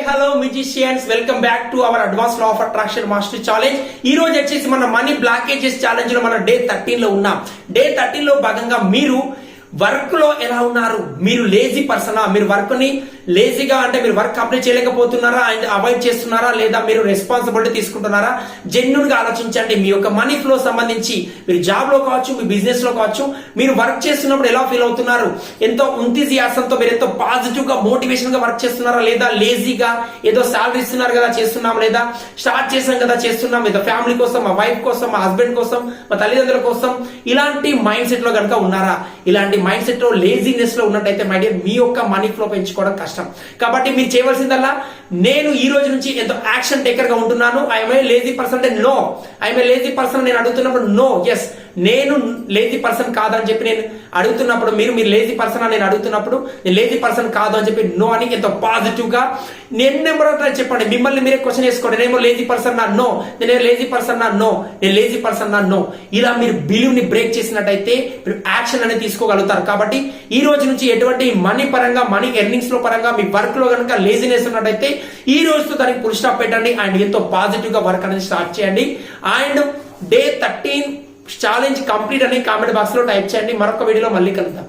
Hello musicians, welcome back to our advance law of attraction master challenge. ఈ రోజు వచ్చేసి మన మనీ బ్లాకేజెస్ ఛాలెంజ్ లో మన డే 13 లో ఉన్నాం. డే 13 లో భాగంగా మీరు వర్క్ లో ఎలా ఉన్నారు? మీరు లేజీ పర్సనా? మీరు వర్క్ ని లేజీగా అంటే మీరు వర్క్ కంప్లీట్ చేయలేకపోతున్నారా అండ్ అవాయిడ్ చేస్తున్నారా, లేదా మీరు రెస్పాన్సిబిలిటీ తీసుకుంటున్నారా? జెన్యూన్ గా ఆలోచించండి. మీ యొక్క మనీ ఫ్లో సంబంధించి మీరు జాబ్ లో కావచ్చు, మీ బిజినెస్ లో కావచ్చు, మీరు వర్క్ చేస్తున్నప్పుడు ఎలా ఫీల్ అవుతున్నారు? ఎంతో ఎంతూజియాసంతో మీరు ఎంతో పాజిటివ్ గా మోటివేషన్ గా వర్క్ చేస్తున్నారా, లేదా లేజీగా ఏదో సాలరీ ఇస్తున్నారు కదా చేస్తున్నాం, లేదా స్టార్ట్ చేసాం కదా చేస్తున్నాం, లేదా ఫ్యామిలీ కోసం, మా వైఫ్ కోసం, మా హస్బెండ్ కోసం, మా తల్లిదండ్రుల కోసం ఇలాంటి మైండ్ సెట్ లో కనుక ఉన్నారా? ఇలాంటి మైండ్ సెట్ లో లేజీనెస్ లో ఉన్నట్టయితే మై డియర్ మీ యొక్క మనీ ఫ్లో పెంచుకోవడం కష్టం. కాబట్టి మీరు చేయవలసిందల్లా, నేను ఈ రోజు నుంచి ఎంతో యాక్షన్ టేకర్ గా ఉంటున్నాను. ఐఎమ్ ఏ లేజీ పర్సన్ అంటే no, I'm a lazy person నేను అడుగుతున్నప్పుడు నో, ఎస్ నేను లేజీ పర్సన్ కాదని చెప్పి నేను అడుగుతున్నప్పుడు, మీరు లేజీ పర్సన్ అని నేను అడుగుతున్నప్పుడు నేను లేజీ పర్సన్ కాదు అని చెప్పి నో అని ఎంతో పాజిటివ్ గా నేను నెంబర్ చెప్పండి. మిమ్మల్ని మీరే క్వశ్చన్ చేసుకోండి. నేనేమో లేజీ పర్సన్ నా? నో. నేను లేజీ పర్సన్ నా? నో. నేను లేజీ పర్సన్ నా? నో. ఇలా మీరు బిలీవ్ ని బ్రేక్ చేసినట్టయితే మీరు యాక్షన్ అనేది తీసుకోగలుగుతారు. కాబట్టి ఈ రోజు నుంచి ఎటువంటి మనీ పరంగా, మనీ ఎర్నింగ్స్ లో పరంగా మీ వర్క్ లో కనుక లేజినెస్ ఉన్నట్టయితే ఈ రోజుతో దానికి ఫుల్ స్టాప్ పెట్టండి అండ్ ఎంతో పాజిటివ్ గా వర్క్ అనేది స్టార్ట్ చేయండి. అండ్ డే 13 ఛాలెంజ్ కంప్లీట్ అని కామెంట్ బాక్స్ లో టైప్ చేయండి. మరొక వీడియోలో మళ్ళీ కలుద్దాం.